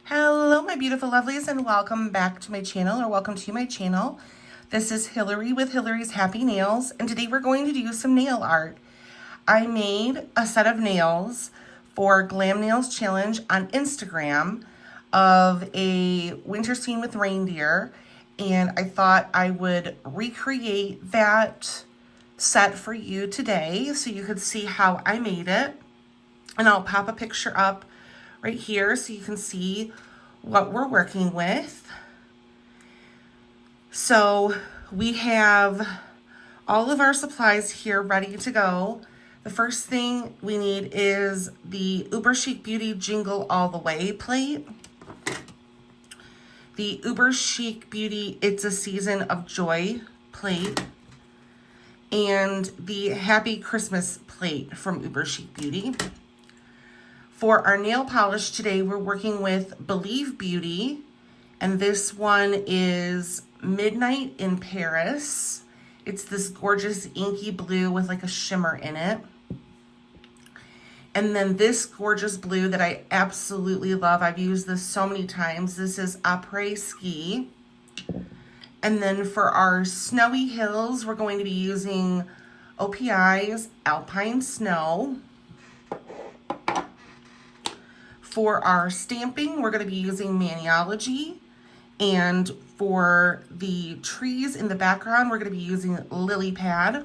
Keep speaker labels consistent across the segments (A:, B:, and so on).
A: Hello, my beautiful lovelies, and welcome back to my channel, or welcome to my channel. This is Hillary with Hillary's Happy Nails, and today we're going to do some nail art. I made a set of nails for Glam Nails Challenge on Instagram of a winter scene with reindeer, and I thought I would recreate that set for you today so you could see how I made it. And I'll pop a picture up right here so you can see what we're working with. So we have all of our supplies here ready to go. The first thing we need is the Uber Chic Beauty Jingle All the Way plate, the Uber Chic Beauty It's a Season of Joy plate, and the Happy Christmas plate from Uber Chic Beauty. For our nail polish today, we're working with Believe Beauty, and this one is Midnight in Paris. It's this gorgeous inky blue with like a shimmer in it. And then this gorgeous blue that I absolutely love. I've used this so many times. This is Après Ski. And then for our snowy hills, we're going to be using OPI's Alpine Snow. For our stamping, we're going to be using Maniology. And for the trees in the background, we're going to be using Lily Pad.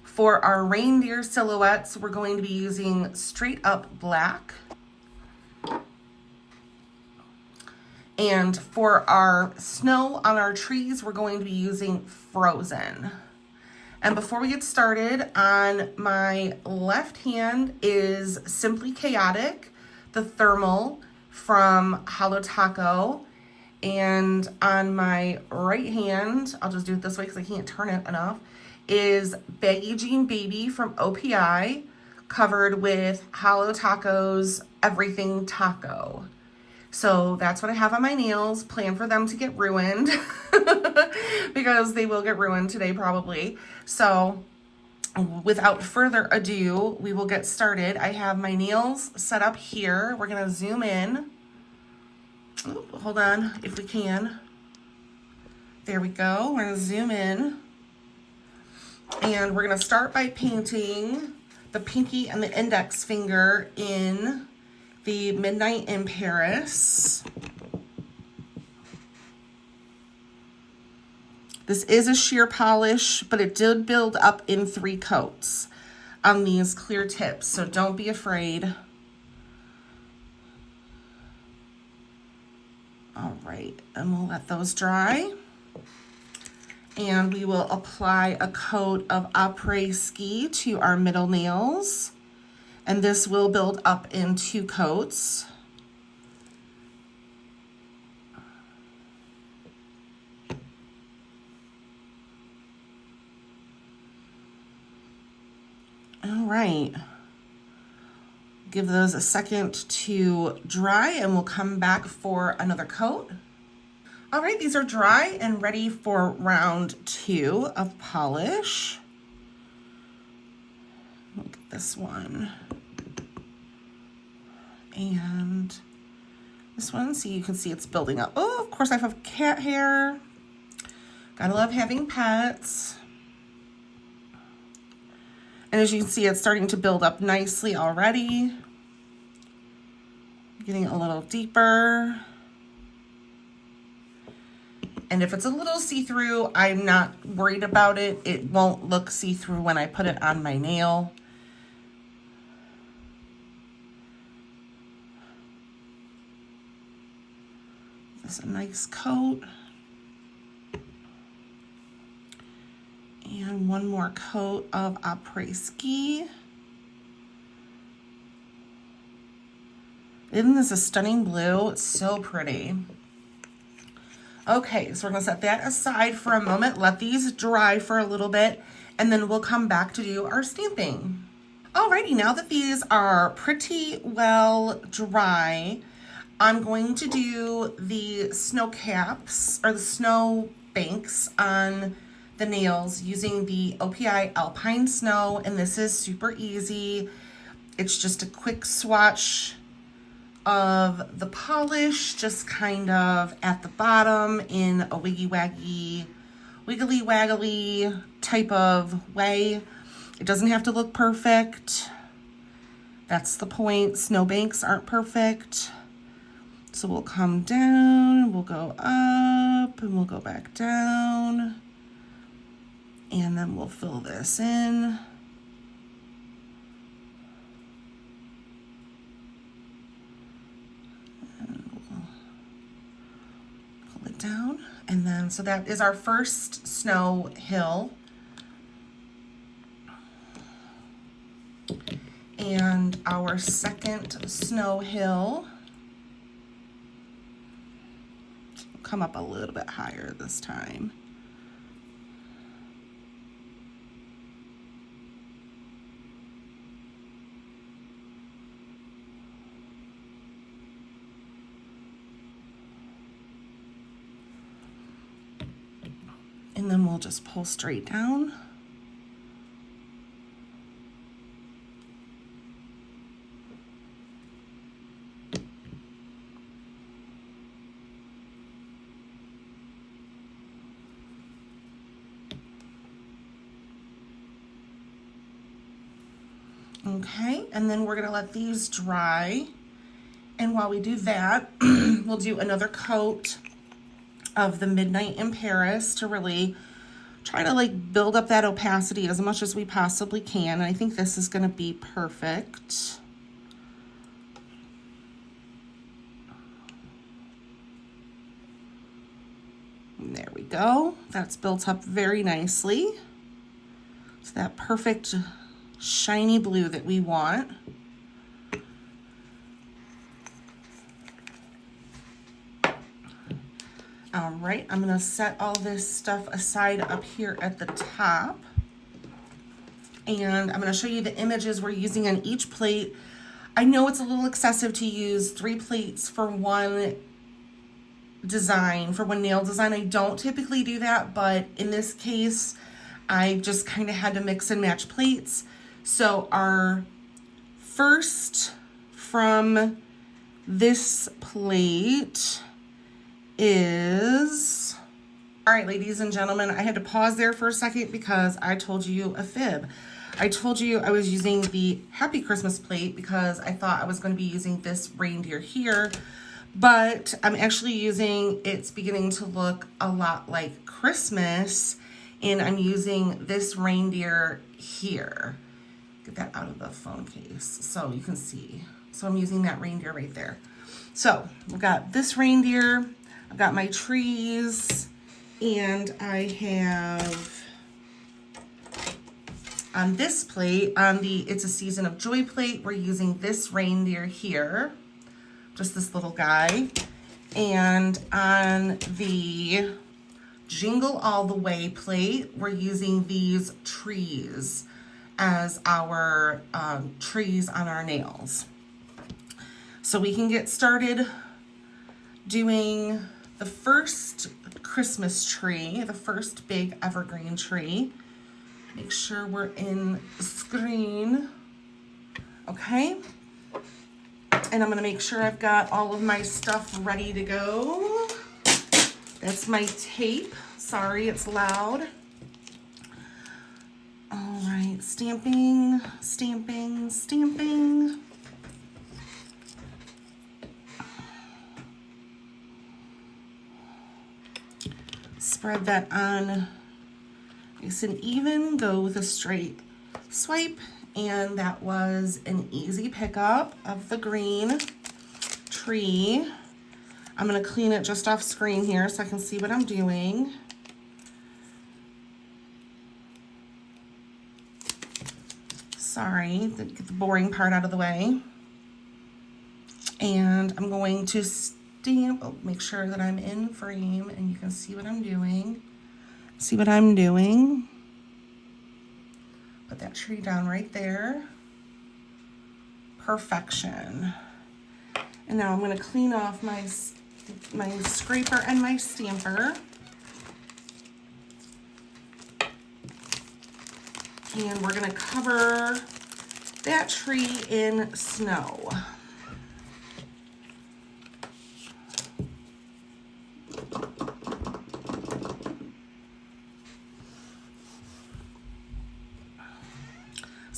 A: For our reindeer silhouettes, we're going to be using Straight Up Black. And for our snow on our trees, we're going to be using Frozen. And before we get started, on my left hand is Simply Chaotic, the thermal from Holo Taco. And on my right hand, I'll just do it this way because I can't turn it enough, is Baggy Jean Baby from OPI, covered with Holo Taco's Everything Taco. So that's what I have on my nails. Plan for them to get ruined because they will get ruined today probably. So without further ado, we will get started. I have my nails set up here. We're going to zoom in. Ooh, hold on, if we can. There we go. We're going to zoom in. And we're going to start by painting the pinky and the index finger in the Midnight in Paris. This is a sheer polish, but it did build up in 3 coats on these clear tips, so don't be afraid. All right, and we'll let those dry. And we will apply a coat of Après Ski to our middle nails. And this will build up in 2 coats. All right. Give those a second to dry and we'll come back for another coat. All right, these are dry and ready for round 2 of polish. Look at this one. And this one, so you can see it's building up. Oh, of course I have cat hair. Gotta love having pets. And as you can see, it's starting to build up nicely already. Getting a little deeper. And if it's a little see-through, I'm not worried about it. It won't look see-through when I put it on my nail. This is a nice coat. And one more coat of Après Ski. Isn't this a stunning blue? It's so pretty. Okay, so we're gonna set that aside for a moment, let these dry for a little bit, and then we'll come back to do our stamping. Alrighty, now that these are pretty well dry, I'm going to do the snow caps, or the snow banks on the nails using the OPI Alpine Snow, and this is super easy. It's just a quick swatch of the polish just kind of at the bottom in a wiggly waggly type of way. It doesn't have to look perfect. That's the point. Snowbanks aren't perfect. So we'll come down, we'll go up, and we'll go back down. And then we'll fill this in. And we'll pull it down. And then, so that is our first snow hill. And our second snow hill. Come up a little bit higher this time. And then we'll just pull straight down. Okay, and then we're gonna let these dry. And while we do that, we'll do another coat of the Midnight in Paris to really try to like build up that opacity as much as we possibly can. And I think this is gonna be perfect. And there we go. That's built up very nicely. It's that perfect shiny blue that we want. All right, I'm gonna set all this stuff aside up here at the top. And I'm gonna show you the images we're using on each plate. I know it's a little excessive to use 3 plates for one design, for one nail design. I don't typically do that, but in this case, I just kind of had to mix and match plates. So our first from this plate is, all right, ladies and gentlemen, I had to pause there for a second because I told you a fib. I told you I was using the Happy Christmas plate because I thought I was going to be using this reindeer here, but I'm actually using, it's beginning to look a lot like Christmas, and I'm using this reindeer here. Get that out of the phone case so you can see. So I'm using that reindeer right there. So we've got this reindeer, I've got my trees, and I have on this plate, on the It's a Season of Joy plate, we're using this reindeer here, just this little guy. And on the Jingle All the Way plate, we're using these trees as our trees on our nails. So we can get started doing the first Christmas tree, the first big evergreen tree. Make sure we're in screen. Okay. And I'm gonna make sure I've got all of my stuff ready to go. That's my tape. Sorry, it's loud. All right, stamping, stamping, stamping. Spread that on nice and even, go with a straight swipe, and that was an easy pickup of the green tree. I'm gonna clean it just off screen here so I can see what I'm doing. Sorry, to get the boring part out of the way. And I'm going to stamp, make sure that I'm in frame and you can see what I'm doing. See what I'm doing. Put that tree down right there. Perfection. And now I'm going to clean off my scraper and my stamper. And we're going to cover that tree in snow.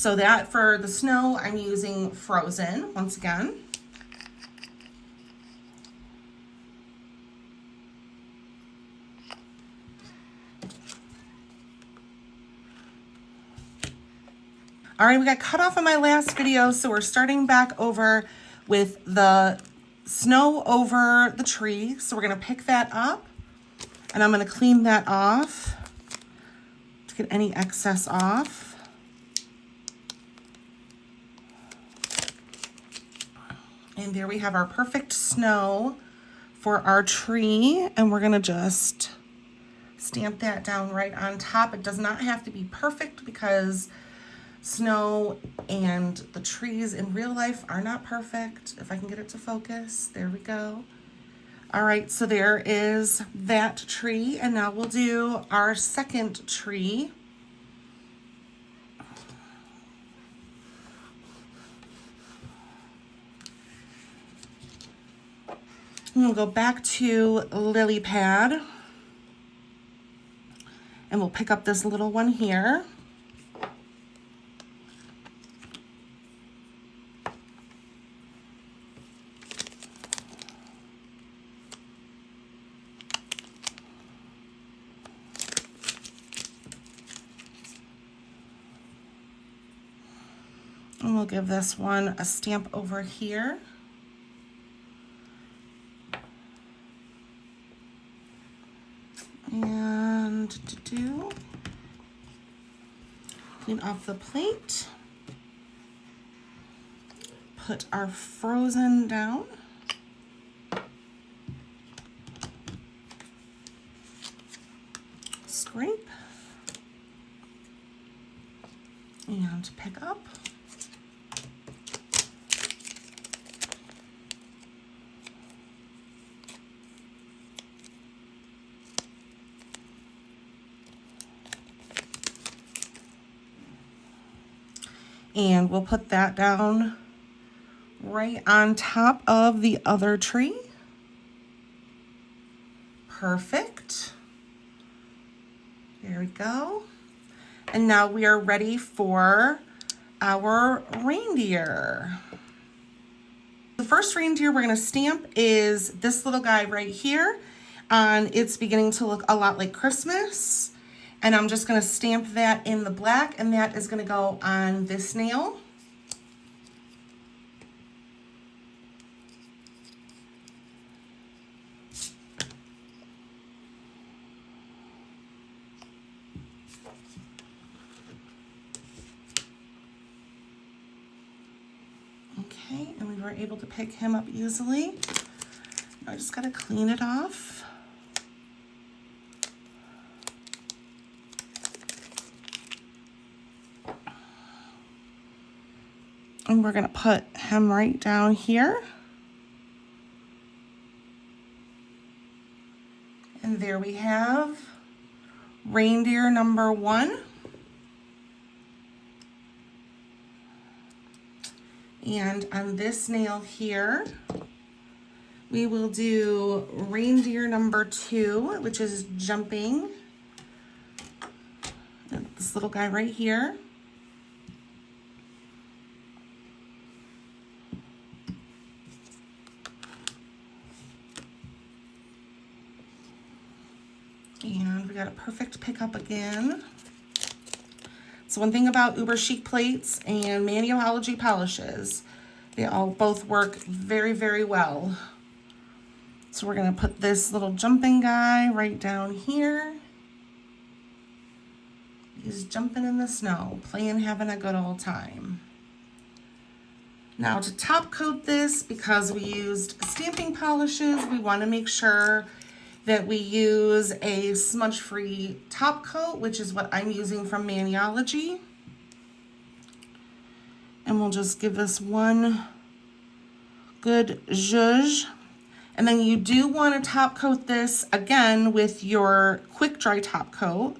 A: So that for the snow, I'm using Frozen once again. All right, we got cut off in my last video, so we're starting back over with the snow over the tree. So we're gonna pick that up and I'm gonna clean that off to get any excess off. And there we have our perfect snow for our tree, and we're gonna just stamp that down right on top. It does not have to be perfect because snow and the trees in real life are not perfect. If I can get it to focus, there we go. All right, so there is that tree, and now we'll do our second tree. And we'll go back to Lily Pad, and we'll pick up this little one here. And we'll give this one a stamp over here. And clean off the plate. Put our Frozen down. Scrape. And pick up. And we'll put that down right on top of the other tree. Perfect. There we go. And now we are ready for our reindeer. The first reindeer we're going to stamp is this little guy right here. And it's beginning to look a lot like Christmas. And I'm just going to stamp that in the black, and that is going to go on this nail. Okay, and we were able to pick him up easily. I just got to clean it off. And we're going to put him right down here. And there we have reindeer number 1. And on this nail here, we will do reindeer number 2, which is jumping. And this little guy right here. And we got a perfect pickup again. So one thing about Uber Chic plates and Maniology polishes, they all both work very, very well. So we're gonna put this little jumping guy right down here. He's jumping in the snow, playing, having a good old time. Now to top coat this, because we used stamping polishes, we wanna make sure that we use a smudge-free top coat, which is what I'm using from Maniology. And we'll just give this one good zhuzh. And then you do want to top coat this again with your quick dry top coat.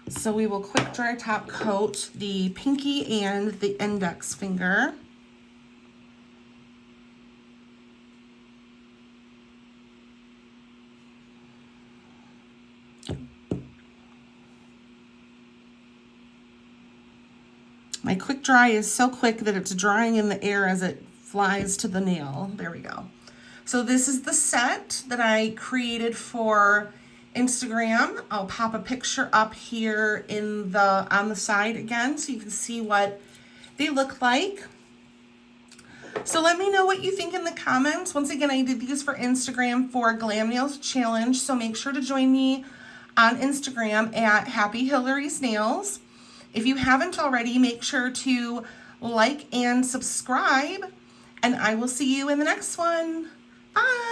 A: So we will quick dry top coat the pinky and the index finger. My quick dry is so quick that it's drying in the air as it flies to the nail. There we go. So this is the set that I created for Instagram. I'll pop a picture up here in on the side again so you can see what they look like. So let me know what you think in the comments. Once again, I did these for Instagram for Glam Nails Challenge, so make sure to join me on Instagram at Happy Hillary's Nails. If you haven't already, make sure to like and subscribe, and I will see you in the next one. Bye!